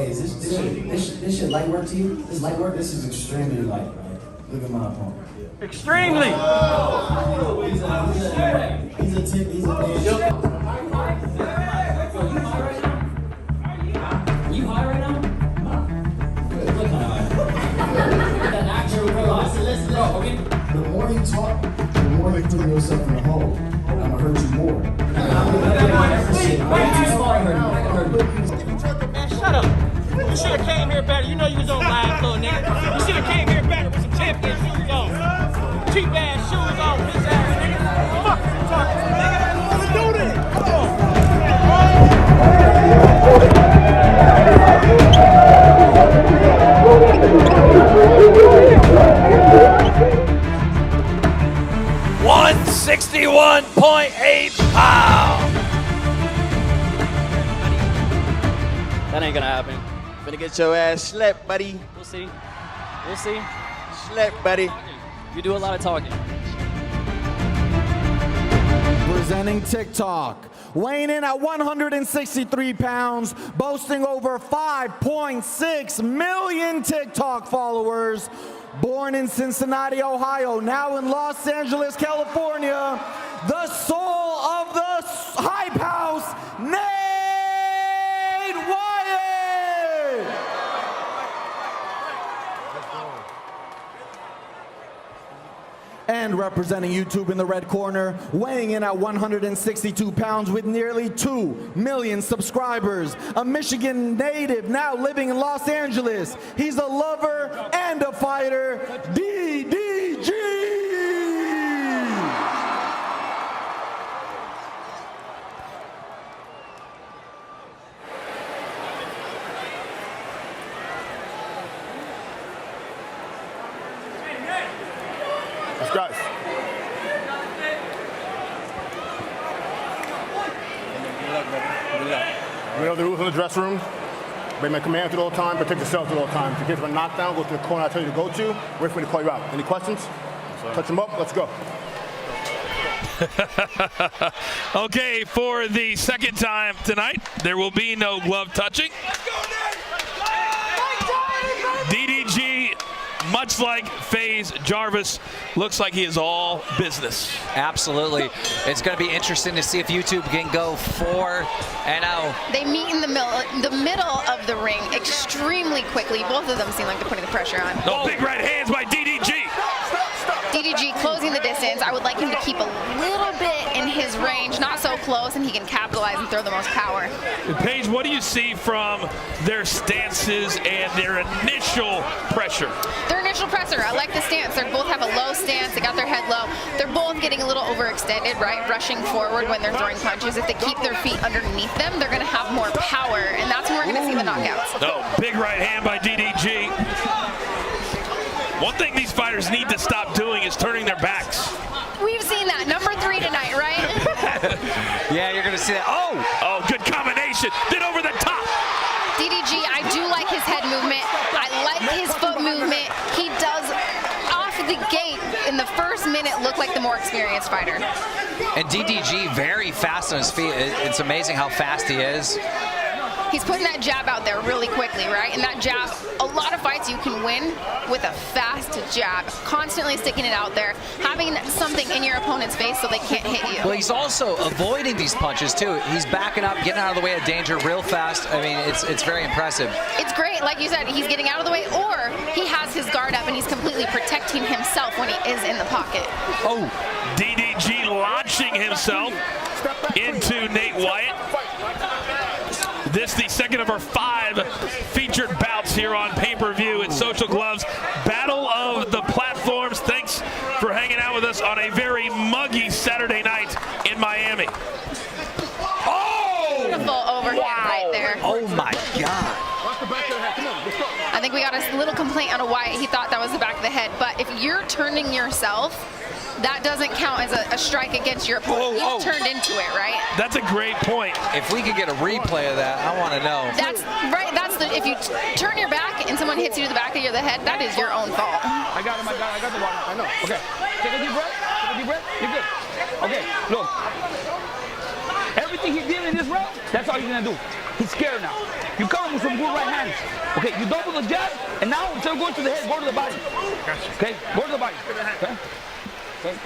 Hey, is this shit light work to you? This light work? This is extremely light, right? Look at my opponent. Extremely! He's a tip, he's a bitch. You high right now? Good. Look high. That actual listen, go, okay? The more you talk, the more you put yourself in a hole. I'm gonna hurt you more. Man, shut up. You should have came here better. You know you was on live, little nigga. You should have came here better with some champion shoes on. Cheap ass shoes on, bitch ass nigga. Fuck you talking to, nigga. I don't want to do this. Come on. 161.8 pounds. That ain't gonna happen. Gonna get your ass slapped, buddy. We'll see. We'll see. Slapped, buddy. You do a lot of talking. Presenting TikTok, weighing in at 163 pounds, boasting over 5.6 million TikTok followers. Born in Cincinnati, Ohio, now in Los Angeles, California, the soul of the Hype House, Nate Wyatt! And representing YouTube in the red corner, weighing in at 162 pounds with nearly 2 million subscribers, a Michigan native now living in Los Angeles. He's a lover and a fighter, DDG! Guys. We know the rules in the dressing room. Obey my commands at all times, protect yourself at all times. If you get a knockdown, go to the corner I tell you to go to. Wait for me to call you out. Any questions? Touch them up. Let's go. Okay, for the second time tonight, there will be no glove touching. DDG, much like FaZe Jarvis, looks like he is all business. Absolutely. It's going to be interesting to see if YouTube can go 4-0. They meet in the middle of the ring extremely quickly. Both of them seem like they're putting the pressure on. No, big right hands by DDG. DDG closing the distance. I would like him to keep a little bit in his range, not so close, and he can capitalize and throw the most power. Paige, what do you see from their stances and their initial pressure? Their initial pressure, I like the stance. They both have a low stance. They got their head low. They're both getting a little overextended, right? Rushing forward when they're throwing punches. If they keep their feet underneath them, they're going to have more power, and that's when we're going to see the knockouts. No, big right hand by DDG. One thing these fighters need to stop doing is turning their backs. We've seen that. Number 3 tonight, right? Yeah, you're going to see that. Oh, good combination. Then over the top. DDG, I do like his head movement. I like his foot movement. He does, off the gate, in the first minute, look like the more experienced fighter. And DDG very fast on his feet. It's amazing how fast he is. He's putting that jab out there really quickly, right? And that jab, a lot of fights you can win with a fast jab, constantly sticking it out there, having something in your opponent's face so they can't hit you. Well, he's also avoiding these punches too. He's backing up, getting out of the way of danger real fast. I mean, it's very impressive. It's great, like you said, he's getting out of the way, or he has his guard up and he's completely protecting himself when he is in the pocket. Oh, DDG launching himself into Nate Wyatt. This the second of our 5 featured bouts here on pay-per-view at Social Gloves. Battle of the Platforms. Thanks for hanging out with us on a very muggy Saturday night in Miami. Oh! Beautiful overhand right there. Oh my God. I think we got a little complaint out of Wyatt. He thought that was the back of the head. But if you're turning yourself, that doesn't count as a strike against your opponent. You turned into it, right? That's a great point. If we could get a replay of that, I want to know. That's right. That's the. If you turn your back and someone hits you to the back of the head, that is your own fault. I got him. I got the water. I know. Okay. Take a deep breath. Take a deep breath. You're good. Okay. Look. everything he did in this round, that's all you're gonna do. He's scared now. You come with some good right hands. Okay, you double the jab, and now instead of going to the head, go to the body. Okay, go to the body. Okay. Okay.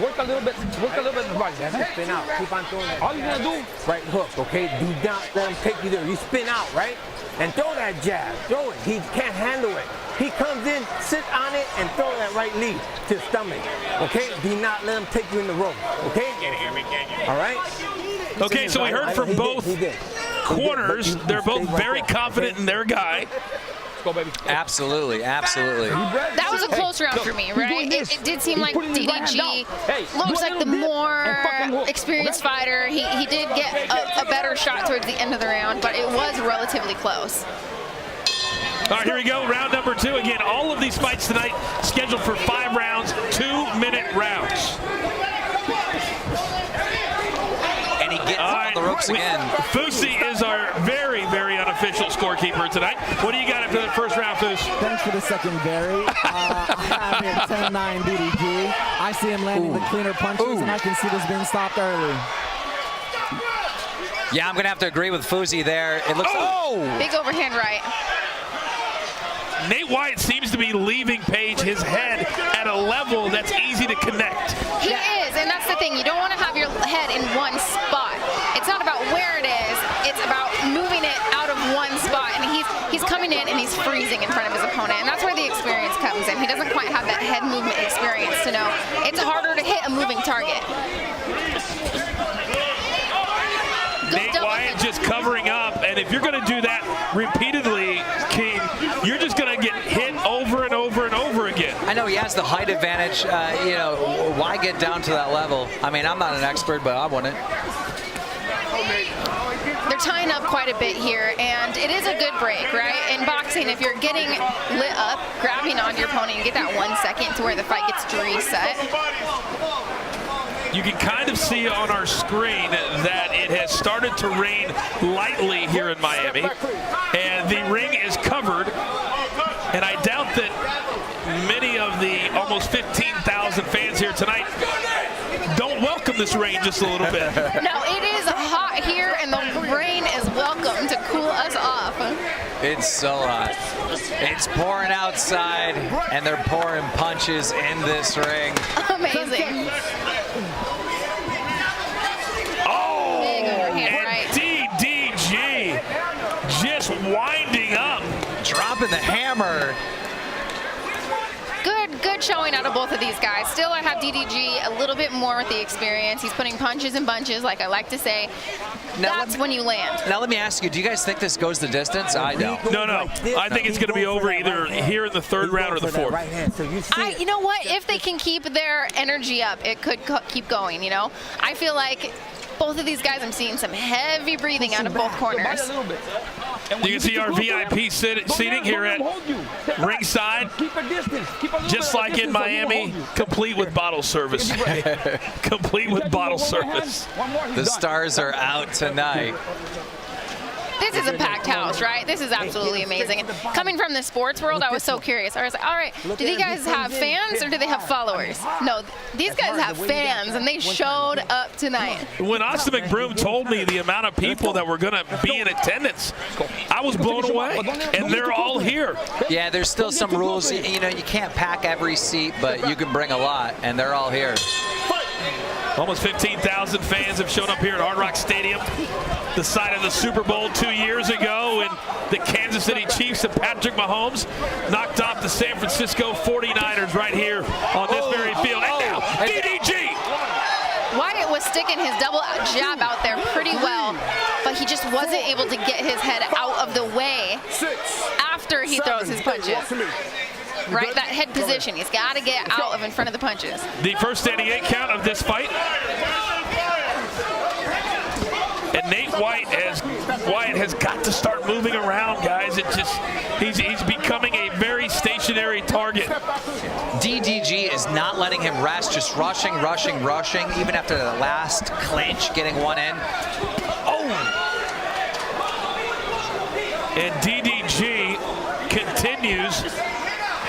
Work a little bit in the body. Spin out. Keep on throwing that. All you're gonna do, right hook, okay? Do not let him take you there. You spin out, right? And throw that jab. Throw it. He can't handle it. He comes in, sit on it, and throw that right knee to his stomach. Okay? Do not let him take you in the rope. Okay? All right? Okay, so we heard from both corners. They're both very confident in their guy. Go, baby. Absolutely, absolutely. That was a close round for me, right? It did seem like DDG looks like the more experienced fighter. He did get a better shot towards the end of the round, but it was relatively close. All right, here we go. Round number 2. Again, all of these fights tonight scheduled for 5 rounds, 2-minute rounds. And he gets on the ropes again. Fusi is our very, very unofficial scorekeeper tonight. What do you got after the first round, Fus? Thanks for the second, Barry. I have it 10-9 DDG. I see him landing the cleaner punches, and I can see this being stopped early. Yeah, I'm going to have to agree with Fusi there. It looks Big overhand right. Nate Wyatt seems to be leaving Page his head at a level that's easy to connect. He is, and that's the thing. You don't want to have your head in one spot. It's not about where it is. It's about moving it out of one spot. And he's coming in and he's freezing in front of his opponent. And that's where the experience comes in. He doesn't quite have that head movement experience to know it's harder to hit a moving target. Nate Wyatt just covering up, and if you're going to do that repeatedly, King, you're just going to get hit over and over and over again. I know he has the height advantage. You know, why get down to that level? I mean, I'm not an expert, but I wouldn't. They're tying up quite a bit here, and it is a good break, right? In boxing, if you're getting lit up, grabbing on your opponent, you get that 1 second to where the fight gets to reset. You can kind of see on our screen that it has started to rain lightly here in Miami, and the ring is covered, and I doubt that many of the almost 15,000 fans here tonight don't welcome this rain just a little bit. No, it is hot here, and the rain is welcome to cool us off. It's so hot. It's pouring outside, and they're pouring punches in this ring. Amazing. Big overhand right. DDG just winding up. Dropping the hammer. Good showing out of both of these guys. Still, I have DDG a little bit more with the experience. He's putting punches in bunches, like I like to say. That's when you land. Now let me ask you, do you guys think this goes the distance? I don't. No. I think it's going to be over either here in the 3rd round or the 4th. You know what? If they can keep their energy up, it could keep going, you know? I feel like both of these guys, I'm seeing some heavy breathing out of both corners. You can see our VIP seating here at ringside, just like in Miami, complete with bottle service. Complete with bottle service. The stars are out tonight. This is a packed house, right? This is absolutely amazing. And coming from the sports world, I was so curious. I was like, all right, do these guys have fans or do they have followers? No, these guys have fans, and they showed up tonight. When Austin McBroom told me the amount of people that were going to be in attendance, I was blown away, and they're all here. Yeah, there's still some rules. You know, you can't pack every seat, but you can bring a lot, and they're all here. Almost 15,000 fans have shown up here at Hard Rock Stadium, the site of the Super Bowl 2 years ago, and the Kansas City Chiefs and Patrick Mahomes knocked off the San Francisco 49ers right here on this very field. And now, DDG! Wyatt was sticking his double jab out there pretty well, but he just wasn't able to get his head out of the way after he throws his punches. Right, that head position. He's got to get out of in front of the punches. The first standing 8 count of this fight. And Nate Wyatt has got to start moving around, guys. It just he's becoming a very stationary target. DDG is not letting him rest, just rushing, even after the last clinch, getting one in. And DDG continues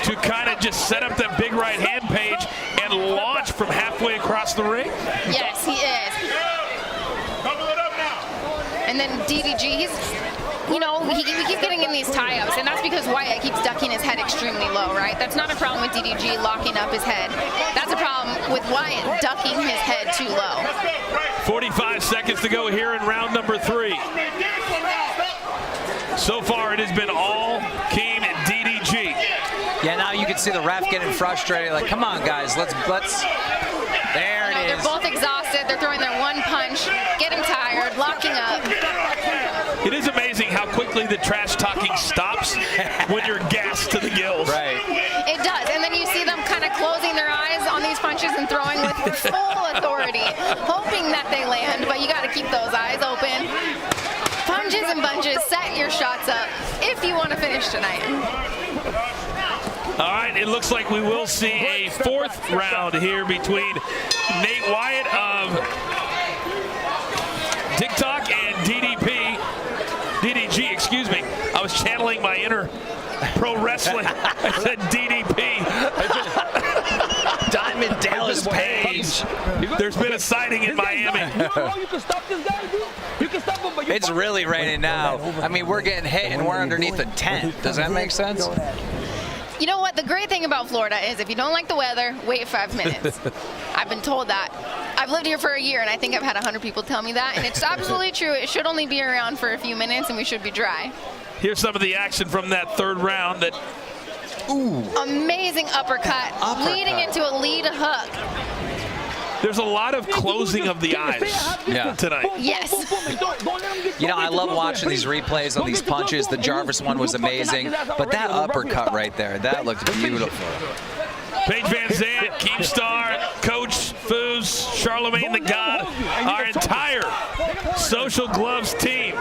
to kind of just set up that big right hand Page and launch from halfway across the ring. Yes, he is. these tie-ups, and that's because Wyatt keeps ducking his head extremely low, right? That's not a problem with DDG locking up his head. That's a problem with Wyatt ducking his head too low. 45 seconds to go here in round number 3. So far, it has been all Team DDG. Yeah, now you can see the ref getting frustrated. Like, come on, guys, let's. There it is. They're both exhausted. They're throwing their one punch, getting tired, locking up. It is amazing how quickly the trash talking stops when you're gassed to the gills. Right. It does, and then you see them kind of closing their eyes on these punches and throwing with full authority, hoping that they land, but you got to keep those eyes open. Punches and bunches, set your shots up if you want to finish tonight. All right, it looks like we will see a 4th round here between Nate Wyatt of TikTok and DDG, excuse me. I was channeling my inner pro wrestling. I said DDP. Diamond Dallas Page. There's been a sighting in Miami. It's really raining now. I mean, we're getting hit and we're underneath a tent. Does that make sense? You know what? The great thing about Florida is if you don't like the weather, wait 5 minutes. I've been told that. I've lived here for a year, and I think I've had 100 people tell me that, and it's absolutely true. It should only be around for a few minutes, and we should be dry. Here's some of the action from that 3rd round. That amazing uppercut, leading into a lead hook. There's a lot of closing of the eyes tonight. Yes. You know, I love watching these replays on these punches. The Jarvis one was amazing, but that uppercut right there, that looked beautiful. Paige Van Zandt, Keemstar, Coach Foos, Charlemagne the God, our entire Social Gloves team.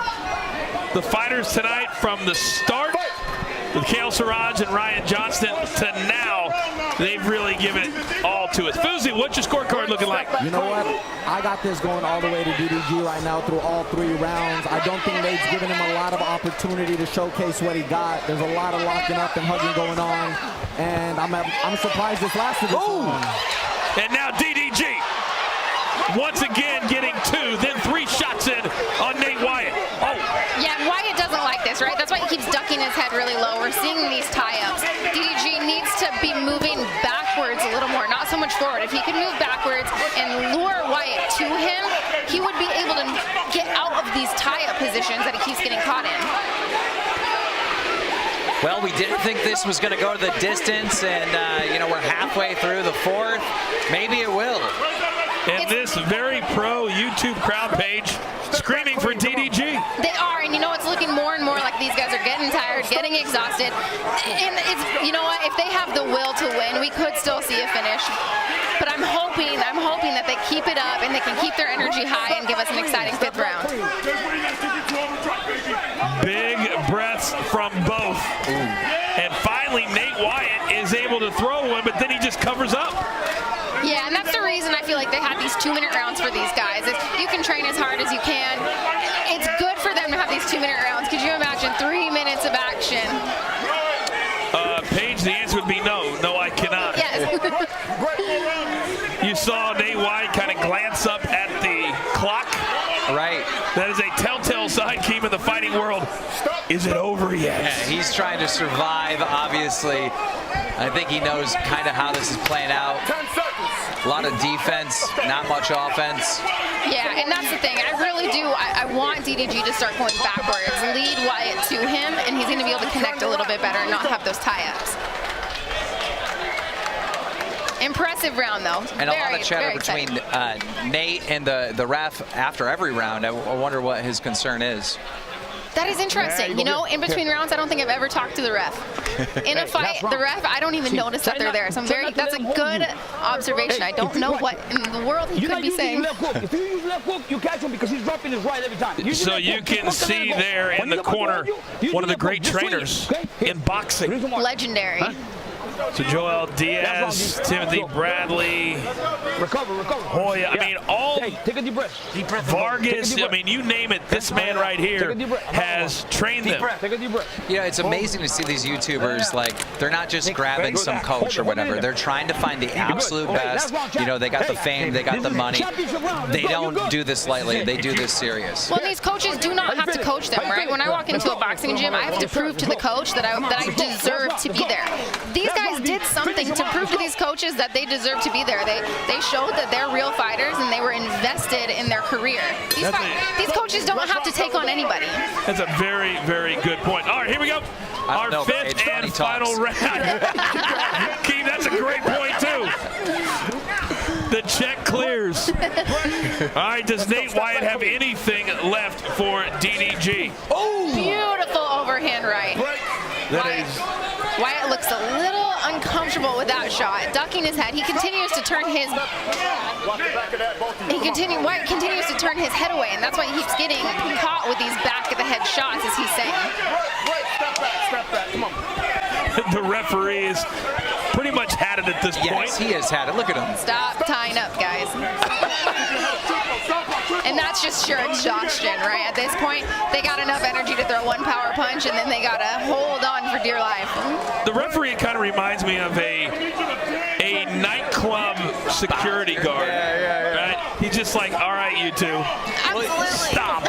The fighters tonight from the start with Kale Siraj and Ryan Johnston to now, they've really given it all to us. Foosy, what's your scorecard looking like? You know what? I got this going all the way to DDG right now through all 3 rounds. I don't think Nate's given him a lot of opportunity to showcase what he got. There's a lot of locking up and hugging going on, and I'm surprised this lasted this long. And now DDG, once again getting 2, then 3 shots in on Nate Wyatt. Yeah, Wyatt doesn't like this, right? That's why he keeps ducking his head really low. We're seeing these tie-ups. DDG needs to be moving backwards a little more, not so much forward. If he could move backwards and lure Wyatt to him, he would be able to get out of these tie-up positions that he keeps getting caught in. Well, we didn't think this was going to go to the distance, and, you know, we're halfway through the 4th. Maybe it will. And this very pro YouTube crowd page screaming for DDG. They are, and you know, it's looking more and more like these guys are getting tired, getting exhausted. And it's, you know what, if they have the will to win, we could still see a finish. But I'm hoping that they keep it up and they can keep their energy high and give us an exciting 5th round. Big breaths from both. And finally, Nate Wyatt is able to throw one, but then he just covers up. Yeah, and that's the reason I feel like they had these 2-minute rounds for these guys. You can train as hard as you can. It's good for them to have these 2-minute rounds. Could you imagine 3 minutes of action? Paige, the answer would be no. No, I cannot. Yes. You saw Nate Wyatt kind of glance up at the clock. Right. That is a telltale sign, Keem, in the fighting world. Is it over yet? Yeah, he's trying to survive, obviously. I think he knows kind of how this is playing out. 10 seconds. A lot of defense, not much offense. Yeah, and that's the thing. I really do. I want DDG to start going backwards, lead Wyatt to him, and he's going to be able to connect a little bit better and not have those tie-ups. Impressive round, though. And a lot of chatter between Nate and the ref after every round. I wonder what his concern is. That is interesting. You know, in between rounds, I don't think I've ever talked to the ref. In a fight, the ref, I don't even notice that they're there. So that's a good observation. I don't know what in the world he could be saying. If you use left hook, you catch him because he's dropping his right every time. So you can see there in the corner one of the great trainers in boxing. Legendary. So Joel Diaz, Timothy Bradley, Hoya, I mean, all take a deep breath. Vargas, I mean, you name it, this man right here has trained them. Take a deep breath. You know, it's amazing to see these YouTubers, like, they're not just grabbing some coach or whatever. They're trying to find the absolute best. You know, they got the fame, they got the money. They don't do this lightly. They do this serious. Well, these coaches do not have to coach them, right? When I walk into a boxing gym, I have to prove to the coach that I deserve to be there. These guys did something to prove to these coaches that they deserve to be there. They showed that they're real fighters and they were invested in their career. These coaches don't have to take on anybody. That's a very, very good point. All right, here we go. Our fifth and final round. Keith, that's a great point, too. The check clears. All right, does Nate Wyatt have anything left for DDG? Oh! Beautiful overhand right. Wyatt looks a little uncomfortable with that shot, ducking his head. He continues to turn his Wyatt continues to turn his head away, and that's why he keeps getting caught with these back of the head shots, as he's saying. Step back, come on. The referee is pretty much had it at this point. Yes, he has had it. Look at him. Stop tying up, guys. And that's just sheer exhaustion, right? At this point, they got enough energy to throw one power punch, and then they got to hold on for dear life. The referee kind of reminds me of a nightclub security guard. Right? He's just like, all right, you two. Absolutely. Stop.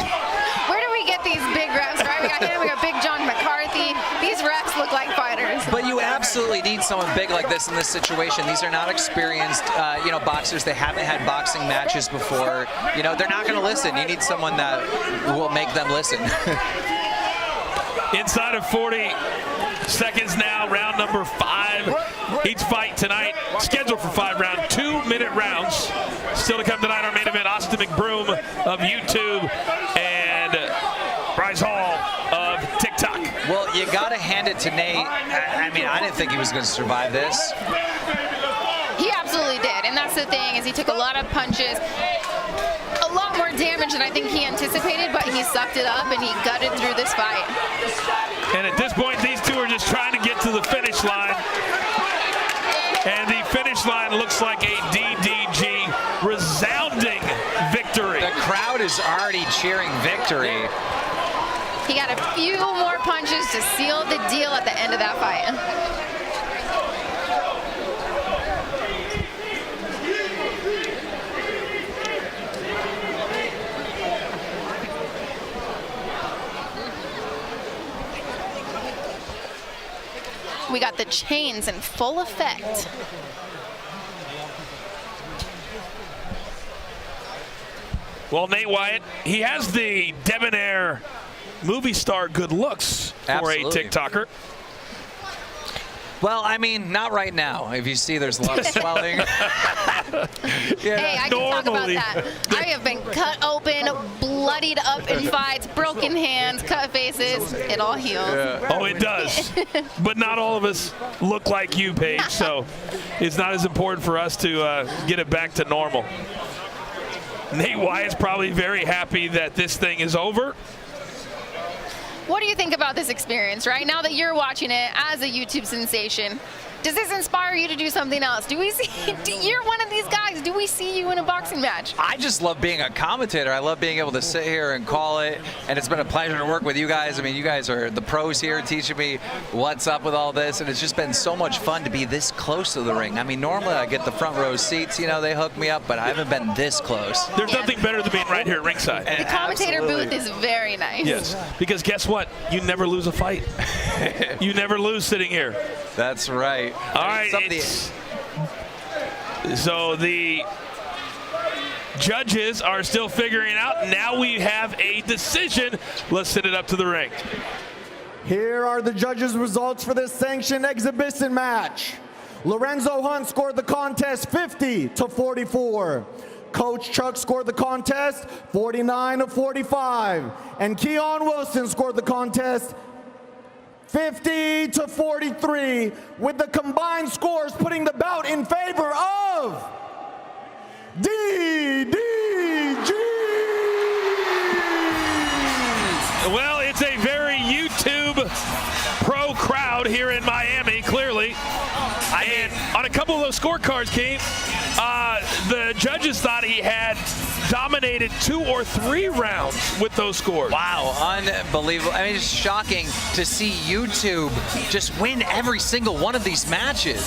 Where do we get these big refs, right? We got him, we got Big John McCarthy. These refs look like fighters. But you absolutely need someone big like this in this situation. These are not experienced, boxers. They haven't had boxing matches before. You know, they're not going to listen. You need someone that will make them listen. Inside of 40 seconds now, round number 5. Each fight tonight scheduled for 5 round, 2-minute rounds. Still to come tonight, our main event, Austin McBroom of YouTube and Bryce Hall of TikTok. Well, you got to hand it to Nate. I mean, I didn't think he was going to survive this. He absolutely did, and that's the thing, is he took a lot of punches, a lot more damage than I think he anticipated, but he sucked it up and he gutted through this fight. And at this point, these two are just trying to get to the finish line. And the finish line looks like a DDG resounding victory. The crowd is already cheering victory. He got a few more punches to seal the deal at the end of that fight. We got the chains in full effect. Well, Nate Wyatt, he has the debonair movie star good looks for Absolutely. a TikToker. Well, I mean, not right now. If you see, there's a lot of swelling. Hey, I can talk about that. I have been cut open, bloodied up in fights, broken hands, cut faces. It all heals. Yeah. Oh, it does. But not all of us look like you, Paige, so it's not as important for us to get it back to normal. Nate Wyatt's probably very happy that this thing is over. What do you think about this experience, right? Now that you're watching it as a YouTube sensation, does this inspire you to do something else? Do we see, you're one of these guys, do we see you in a boxing match? I just love being a commentator. I love being able to sit here and call it, and it's been a pleasure to work with you guys. I mean, you guys are the pros here teaching me what's up with all this, and it's just been so much fun to be this close to the ring. I mean, normally I get the front row seats, you know, they hook me up, but I haven't been this close. There's nothing better than being right here at ringside. The commentator booth is very nice. Yes, because guess what? You never lose a fight. You never lose sitting here. That's right. All right. So the judges are still figuring out. Now we have a decision. Let's send it up to the ring. Here are the judges' results for this sanctioned exhibition match. Lorenzo Hunt scored the contest 50-44. Coach Chuck scored the contest 49-45. And Keon Wilson scored the contest 50-43, with the combined scores putting the bout in favor of DDG. Well, it's a very YouTube pro crowd here in Miami, clearly. couple of those scorecards, Kate. The judges thought he had dominated 2 or 3 rounds with those scores. Wow, unbelievable. I mean, it's shocking to see YouTube just win every single one of these matches.